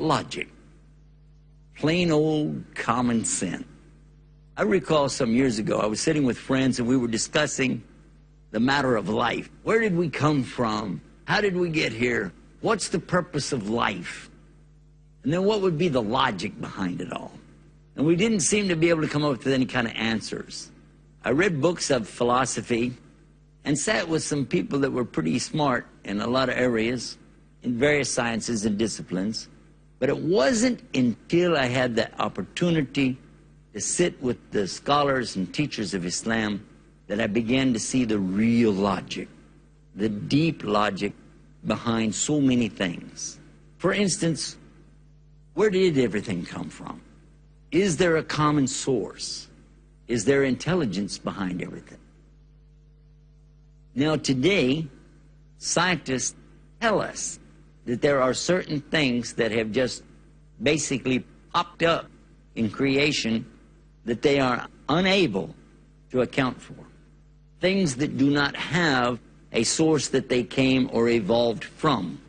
logic. Plain old common sense. I recall some years ago, I was sitting with friends and we were discussing the matter of life. Where did we come from? How did we get here? What's the purpose of life? And then what would be the logic behind it all? And we didn't seem to be able to come up with any kind of answers. I read books of philosophy and sat with some people that were pretty smart in a lot of areas, in various sciences and disciplines. But it wasn't until I had the opportunity to sit with the scholars and teachers of Islam that I began to see the real logic, the deep logic behind so many things. For instance, where did everything come from? Is there a common source? Is there intelligence behind everything? Now today, scientists tell us that there are certain things that have just basically popped up in creation that they are unable to account for. Things that do not have a source that they came or evolved from.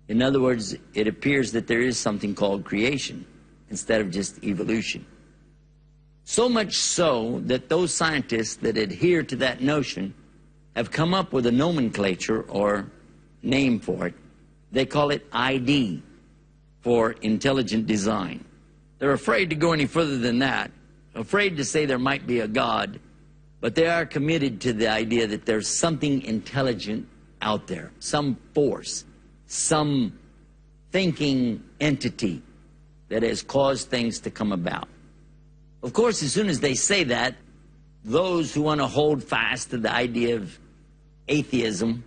In other words, it appears that there is something called creation instead of just evolution. So much so that those scientists that adhere to that notion have come up with a nomenclature or name for it. They call it ID, for intelligent design. They're afraid to go any further than that, afraid to say there might be a God, but they are committed to the idea that there's something intelligent out there, some force, some thinking entity that has caused things to come about. Of course, as soon as they say that, those who want to hold fast to the idea of atheism,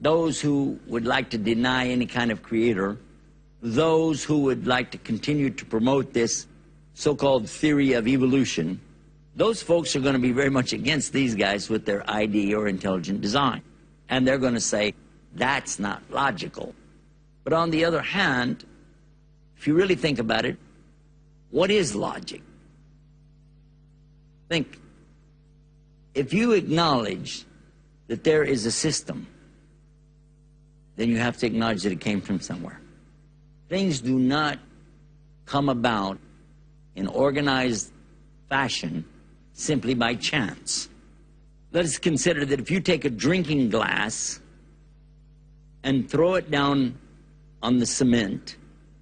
those who would like to deny any kind of creator, those who would like to continue to promote this so-called theory of evolution, those folks are going to be very much against these guys with their ID or intelligent design. And they're going to say, that's not logical. But on the other hand, if you really think about it, what is logic? Think, if you acknowledge that there is a system, then you have to acknowledge that it came from somewhere. Things do not come about in organized fashion simply by chance. Let us consider that if you take a drinking glass and throw it down on the cement,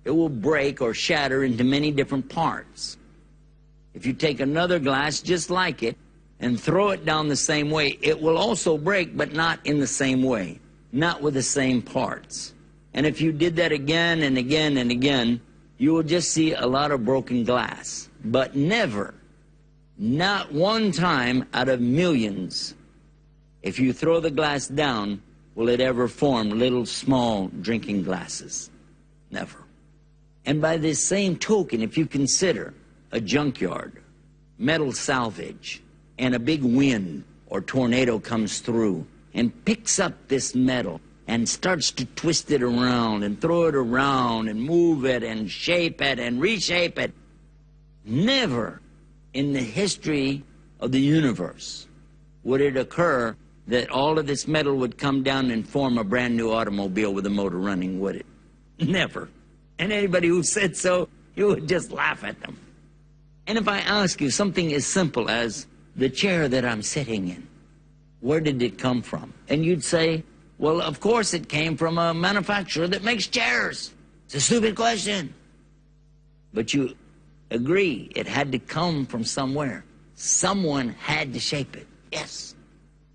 it will break or shatter into many different parts. If you take another glass just like it and throw it down the same way, it will also break, but not in the same way, not with the same parts. And if you did that again and again and again, you will just see a lot of broken glass. But never, not one time out of millions, if you throw the glass down, will it ever form little small drinking glasses. Never. And by this same token, if you consider a junkyard, metal salvage, and a big wind or tornado comes through and picks up this metal and starts to twist it around and throw it around and move it and shape it and reshape it, never in the history of the universe would it occur that all of this metal would come down and form a brand new automobile with a motor running, would it? Never. And anybody who said so, you would just laugh at them. And if I ask you something as simple as the chair that I'm sitting in, where did it come from? And you'd say, well, of course it came from a manufacturer that makes chairs. It's a stupid question. But you agree it had to come from somewhere. Someone had to shape it. Yes.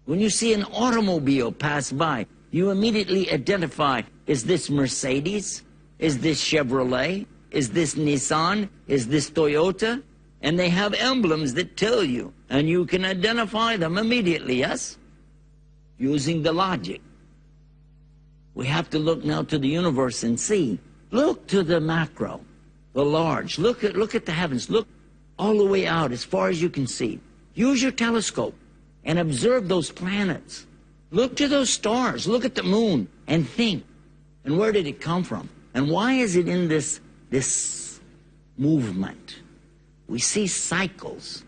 When you see an automobile pass by, you immediately identify, is this Mercedes? Is this Chevrolet? Is this Nissan? Is this Toyota? And they have emblems that tell you, and you can identify them immediately, yes? Using the logic. We have to look now to the universe and see. Look to the macro, the large. Look at the heavens. Look all the way out as far as you can see. Use your telescope and observe those planets. Look to those stars. Look at the moon and think. And where did it come from? And why is it in this movement? We see cycles.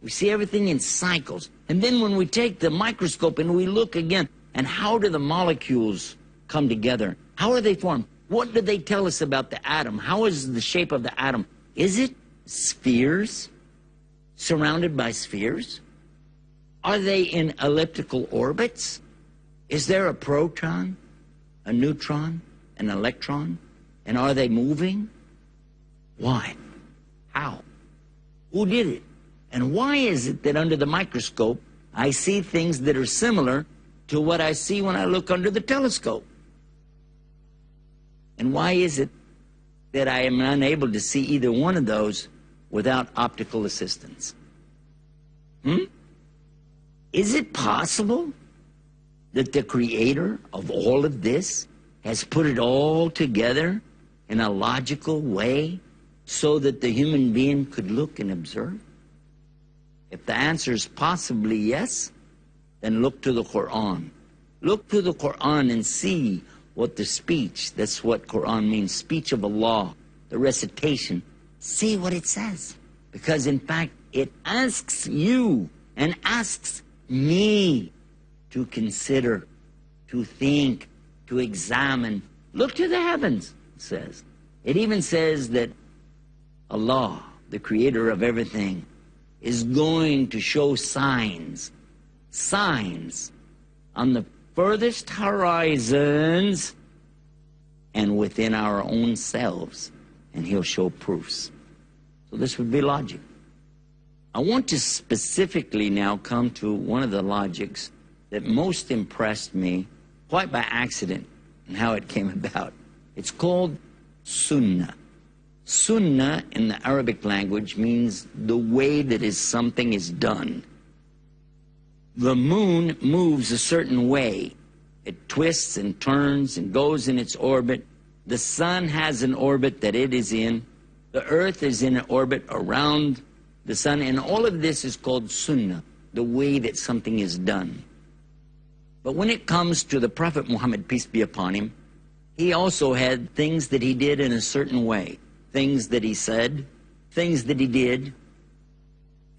We see everything in cycles. And then when we take the microscope and we look again, and how do the molecules come together? How are they formed? What do they tell us about the atom? How is the shape of the atom? Is it spheres, surrounded by spheres? Are they in elliptical orbits? Is there a proton, a neutron, an electron? And are they moving? Why? How? Who did it? And why is it that under the microscope, I see things that are similar to what I see when I look under the telescope? And why is it that I am unable to see either one of those without optical assistance? Is it possible that the creator of all of this has put it all together in a logical way so that the human being could look and observe? If the answer is possibly yes, then look to the Quran. Look to the Quran and see what the speech, that's what Quran means, speech of Allah, the recitation. See what it says. Because in fact, it asks you and asks me to consider, to think, to examine. Look to the heavens, it says. It even says that Allah, the creator of everything, is going to show signs on the furthest horizons and within our own selves, and he'll show proofs. So this would be logic. I want to specifically now come to one of the logics that most impressed me, quite by accident, and how it came about. It's called Sunnah. Sunnah in the Arabic language means the way that something is done. The moon moves a certain way. It twists and turns and goes in its orbit. The sun has an orbit that it is in. The earth is in an orbit around the sun. And all of this is called sunnah, the way that something is done. But when it comes to the Prophet Muhammad, peace be upon him, he also had things that he did in a certain way. Things that he said, things that he did,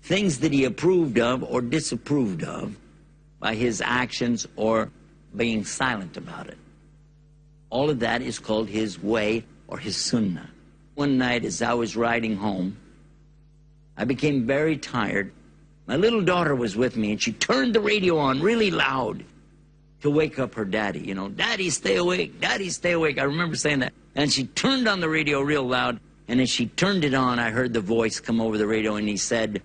things that he approved of or disapproved of by his actions or being silent about it. All of that is called his way or his sunnah. One night as I was riding home, I became very tired. My little daughter was with me and she turned the radio on really loud to wake up her daddy. You know, "Daddy, stay awake, Daddy, stay awake." I remember saying that. And she turned on the radio real loud, and as she turned it on, I heard the voice come over the radio, and he said,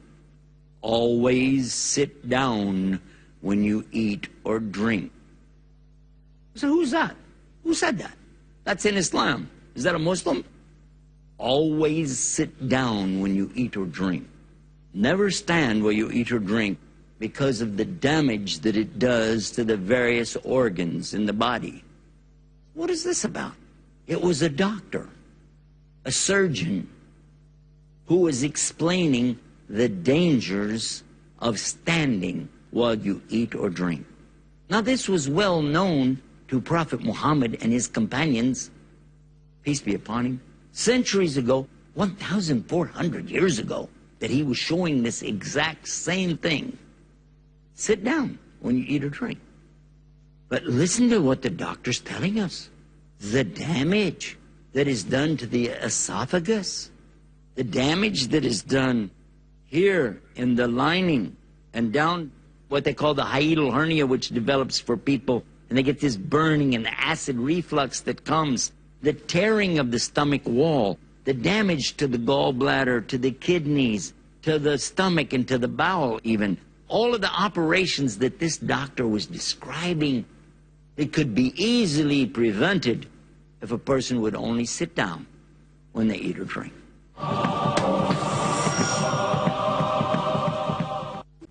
"Always sit down when you eat or drink." So who's that? Who said that? That's in Islam. Is that a Muslim? Always sit down when you eat or drink. Never stand while you eat or drink because of the damage that it does to the various organs in the body. What is this about? It was a doctor, a surgeon, who was explaining the dangers of standing while you eat or drink. Now this was well known to Prophet Muhammad and his companions, peace be upon him, centuries ago, 1,400 years ago, that he was showing this exact same thing. Sit down when you eat or drink. But listen to what the doctor's telling us. The damage that is done to the esophagus, the damage that is done here in the lining and down what they call the hiatal hernia, which develops for people, and they get this burning and the acid reflux that comes, the tearing of the stomach wall, the damage to the gallbladder, to the kidneys, to the stomach, and to the bowel even. All of the operations that this doctor was describing, it could be easily prevented if a person would only sit down when they eat or drink.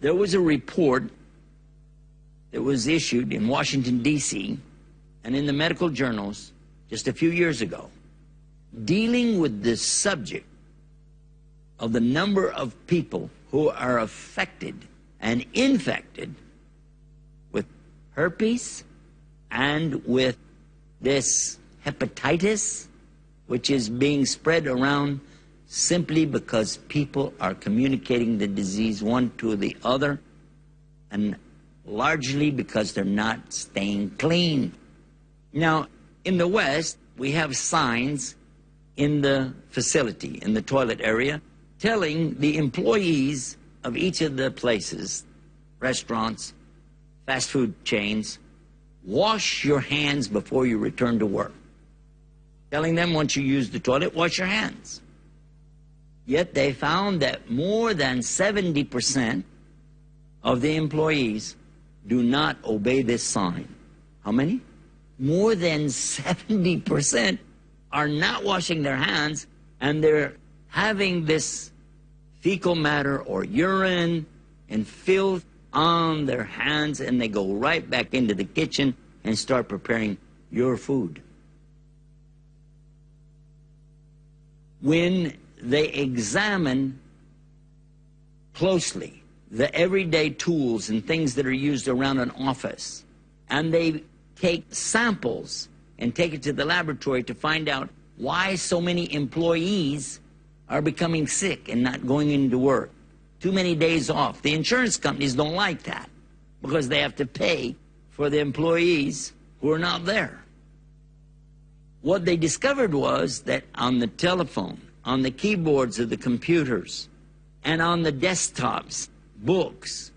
There was a report that was issued in Washington, D.C., and in the medical journals just a few years ago, dealing with the subject of the number of people who are affected and infected with herpes and with this hepatitis, which is being spread around simply because people are communicating the disease one to the other, and largely because they're not staying clean. Now, in the West, we have signs in the facility, in the toilet area, telling the employees of each of the places, restaurants, fast food chains, wash your hands before you return to work. Telling them once you use the toilet, wash your hands. Yet they found that more than 70% of the employees do not obey this sign. How many? More than 70% are not washing their hands, and they're having this fecal matter or urine and filth on their hands, and they go right back into the kitchen and start preparing your food. When they examine closely the everyday tools and things that are used around an office, and they take samples and take it to the laboratory to find out why so many employees are becoming sick and not going into work. Too many days off. The insurance companies don't like that because they have to pay for the employees who are not there. What they discovered was that on the telephone, on the keyboards of the computers, and on the desktops, books,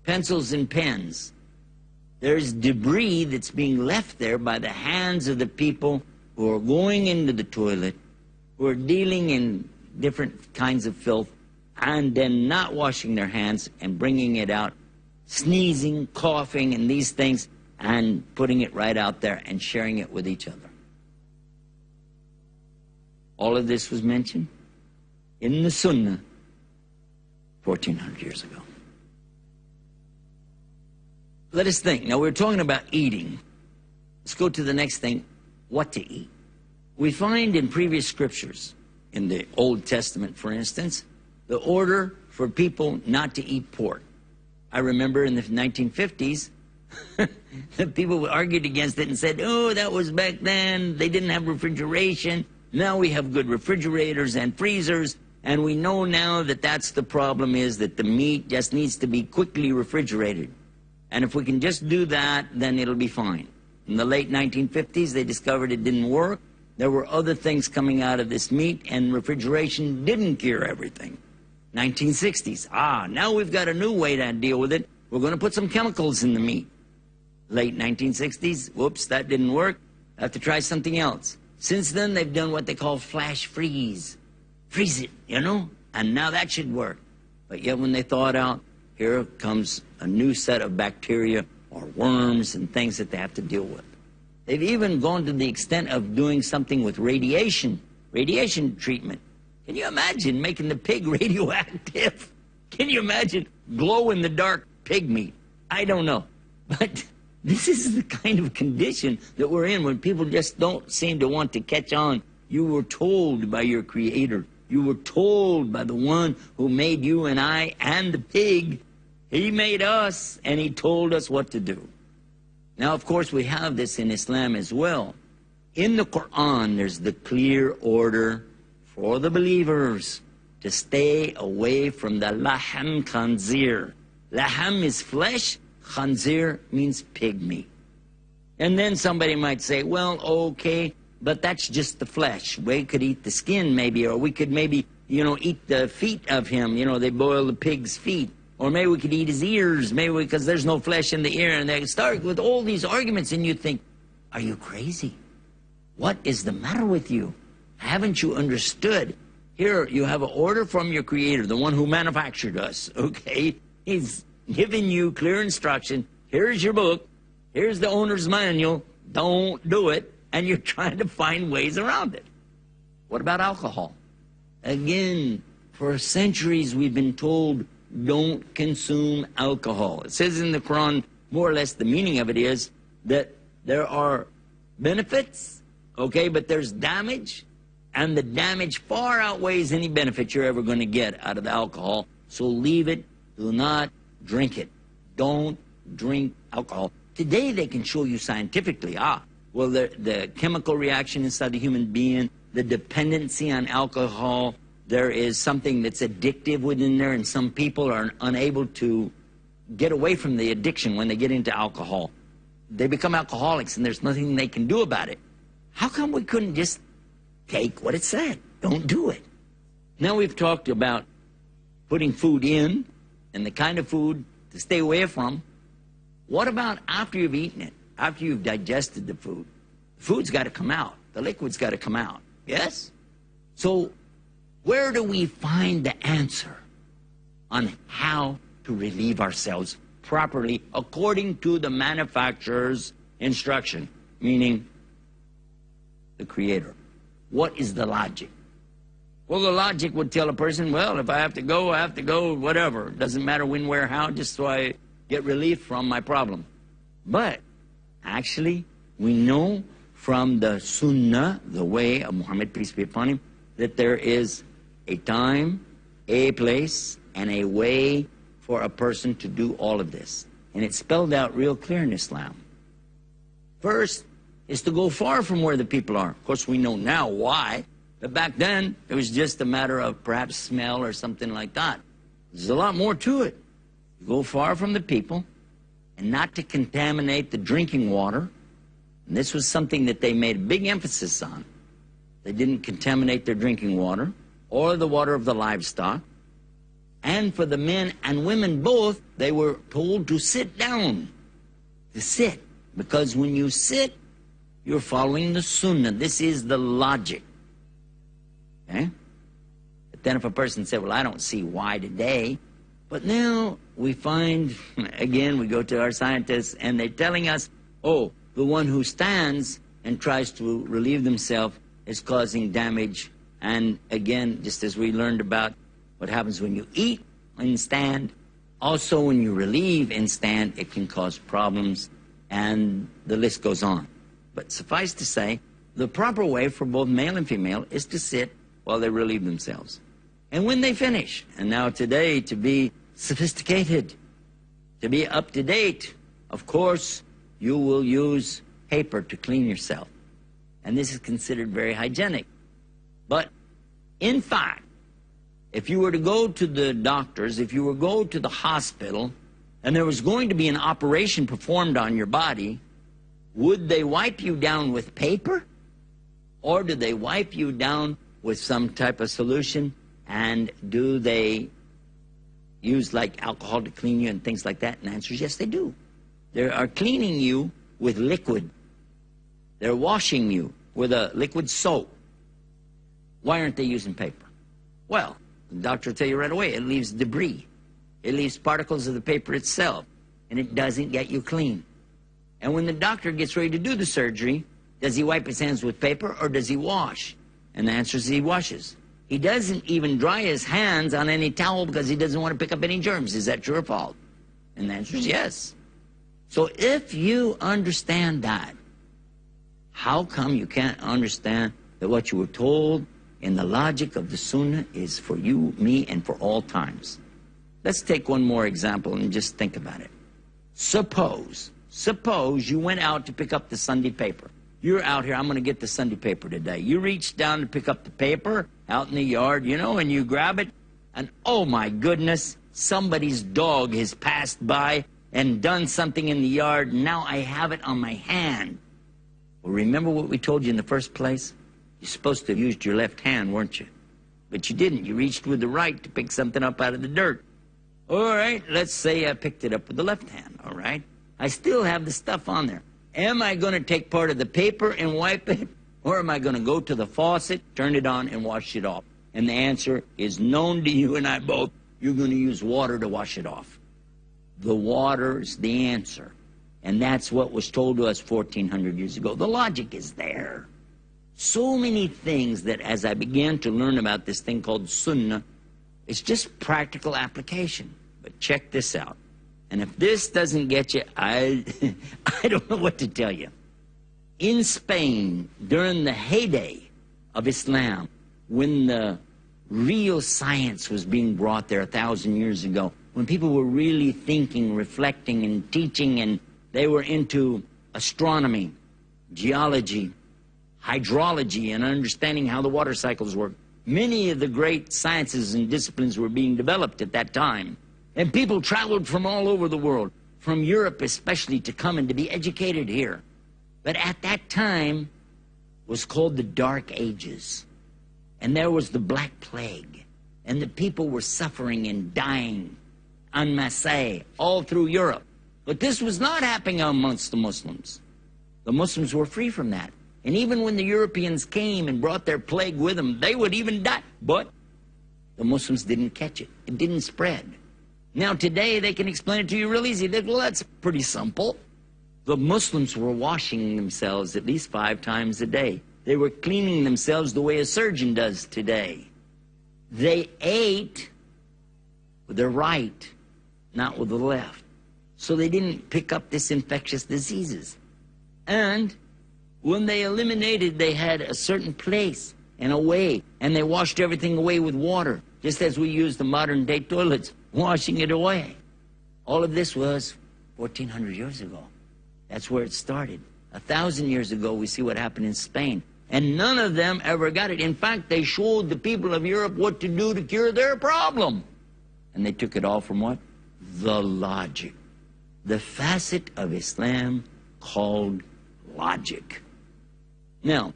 pencils and pens, there's debris that's being left there by the hands of the people who are going into the toilet, who are dealing in different kinds of filth, and then not washing their hands and bringing it out, sneezing, coughing, and these things, and putting it right out there and sharing it with each other. All of this was mentioned in the Sunnah 1,400 years ago. Let us think. Now, we're talking about eating. Let's go to the next thing, what to eat. We find in previous scriptures, in the Old Testament, for instance, the order for people not to eat pork. I remember in the 1950s, the people argued against it and said, oh, that was back then. They didn't have refrigeration. Now we have good refrigerators and freezers, and we know now that that's the problem, is that the meat just needs to be quickly refrigerated. And if we can just do that, then it'll be fine. In the late 1950s, they discovered it didn't work. There were other things coming out of this meat, and refrigeration didn't cure everything. 1960s, now we've got a new way to deal with it. We're going to put some chemicals in the meat. Late 1960s, whoops, that didn't work. I have to try something else. Since then, they've done what they call flash freeze. Freeze it, you know, and now that should work. But yet when they thaw it out, here comes a new set of bacteria or worms and things that they have to deal with. They've even gone to the extent of doing something with radiation treatment. Can you imagine making the pig radioactive? Can you imagine glow-in-the-dark pig meat? I don't know. But this is the kind of condition that we're in when people just don't seem to want to catch on. You were told by your Creator. You were told by the one who made you and I and the pig. He made us, and he told us what to do. Now, of course, we have this in Islam as well. In the Quran, there's the clear order for the believers to stay away from the laham khanzir. Laham is flesh, khanzir means pig meat. And then somebody might say, well, okay, but that's just the flesh. We could eat the skin maybe, or we could maybe, eat the feet of him. They boil the pig's feet. Or maybe we could eat his ears, because there's no flesh in the ear. And they start with all these arguments, and you think, are you crazy? What is the matter with you? Haven't you understood? Here, you have an order from your Creator, the one who manufactured us, okay? He's giving you clear instruction. Here's your book. Here's the owner's manual. Don't do it. And you're trying to find ways around it. What about alcohol? Again, for centuries we've been told, don't consume alcohol. It says in the Quran, more or less the meaning of it is that there are benefits, okay, but there's damage, and the damage far outweighs any benefit you're ever going to get out of the alcohol. So leave it. Do not drink it. Don't drink alcohol. Today they can show you scientifically, the chemical reaction inside the human being, the dependency on alcohol, there is something that's addictive within there, and some people are unable to get away from the addiction when they get into alcohol. They become alcoholics, and there's nothing they can do about it. How come we couldn't just take what it said? Don't do it. Now we've talked about putting food in and the kind of food to stay away from. What about after you've eaten it, after you've digested the food? The food's got to come out. The liquid's got to come out. Yes? So where do we find the answer on how to relieve ourselves properly according to the manufacturer's instruction, meaning the Creator? What is the logic? Well, the logic would tell a person, well, if I have to go, I have to go, whatever. It doesn't matter when, where, how, just so I get relief from my problem. But actually, we know from the Sunnah, the way of Muhammad, peace be upon him, that there is a time, a place, and a way for a person to do all of this. And it's spelled out real clear in Islam. First is to go far from where the people are. Of course, we know now why. But back then, it was just a matter of perhaps smell or something like that. There's a lot more to it. Go far from the people and not to contaminate the drinking water. And this was something that they made a big emphasis on. They didn't contaminate their drinking water or the water of the livestock. And for the men and women both, they were told to sit down, to sit. Because when you sit, you're following the Sunnah. This is the logic. Okay? But then if a person said, well, I don't see why today. But now we find, again, we go to our scientists, and they're telling us, oh, the one who stands and tries to relieve themselves is causing damage. And again, just as we learned about what happens when you eat and stand, also when you relieve and stand, it can cause problems, and the list goes on. But suffice to say, the proper way for both male and female is to sit while they relieve themselves. And when they finish, and now today, to be sophisticated, to be up to date, of course, you will use paper to clean yourself. And this is considered very hygienic. But in fact, if you were to go to the doctors, if you were to go to the hospital, and there was going to be an operation performed on your body, would they wipe you down with paper? Or do they wipe you down with some type of solution? And do they use like alcohol to clean you and things like that? And the answer is yes, they do. They are cleaning you with liquid. They're washing you with a liquid soap. Why aren't they using paper? Well, the doctor will tell you right away, it leaves debris. It leaves particles of the paper itself, and it doesn't get you clean. And when the doctor gets ready to do the surgery, does he wipe his hands with paper or does he wash? And the answer is he washes. He doesn't even dry his hands on any towel because he doesn't want to pick up any germs. Is that true or false? And the answer is yes. So if you understand that, how come you can't understand that what you were told in the logic of the Sunnah is for you, me, and for all times? Let's take one more example and just think about it. Suppose you went out to pick up the Sunday paper. You're out here, I'm going to get the Sunday paper today. You reach down to pick up the paper out in the yard, you know, and you grab it, and oh my goodness, somebody's dog has passed by and done something in the yard, and now I have it on my hand. Well, remember what we told you in the first place? You're supposed to have used your left hand, weren't you? But you didn't. You reached with the right to pick something up out of the dirt. All right, let's say I picked it up with the left hand, all right? I still have the stuff on there. Am I going to take part of the paper and wipe it? Or am I going to go to the faucet, turn it on, and wash it off? And the answer is known to you and I both. You're going to use water to wash it off. The water's the answer. And that's what was told to us 1,400 years ago. The logic is there. So many things that as I began to learn about this thing called Sunnah, it's just practical application. But check this out. And if this doesn't get you, I don't know what to tell you. In Spain, during the heyday of Islam, when the real science was being brought there 1,000 years ago, when people were really thinking, reflecting, and teaching, and they were into astronomy, geology, hydrology, and understanding how the water cycles work, many of the great sciences and disciplines were being developed at that time. And people traveled from all over the world, from Europe especially, to come and to be educated here. But at that time, was called the Dark Ages. And there was the Black Plague. And the people were suffering and dying en masse all through Europe. But this was not happening amongst the Muslims. The Muslims were free from that. And even when the Europeans came and brought their plague with them, they would even die. But the Muslims didn't catch it. It didn't spread. Now today they can explain it to you real easy. Well, that's pretty simple. The Muslims were washing themselves at least 5 times a day. They were cleaning themselves the way a surgeon does today. They ate with their right, not with the left. So they didn't pick up this infectious diseases. And when they eliminated, they had a certain place and a way, and they washed everything away with water, just as we use the modern day toilets, washing it away. All of this was 1,400 years ago. That's where it started. 1,000 years ago, we see what happened in Spain. And none of them ever got it. In fact, they showed the people of Europe what to do to cure their problem. And they took it all from what? The logic. The facet of Islam called logic. Now,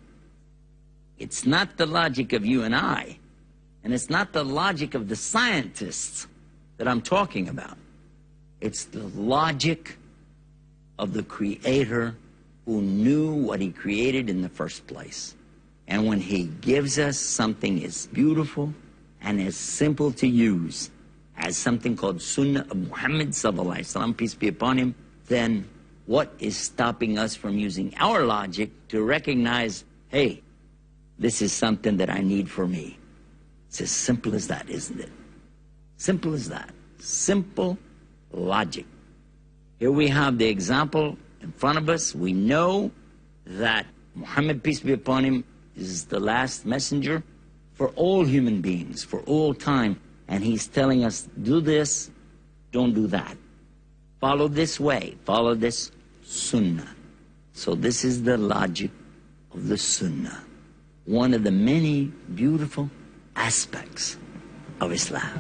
it's not the logic of you and I, and it's not the logic of the scientists that I'm talking about. It's the logic of the Creator who knew what He created in the first place. And when He gives us something as beautiful and as simple to use as something called Sunnah of Muhammad sallallahu alaihi wasallam, peace be upon him, then what is stopping us from using our logic to recognize, hey, this is something that I need for me? It's as simple as that, isn't it? Simple as that. Simple logic. Here we have the example in front of us. We know that Muhammad, peace be upon him, is the last messenger for all human beings, for all time. And he's telling us, do this, don't do that. Follow this way, follow this sunnah. So this is the logic of the sunnah, one of the many beautiful aspects of Islam.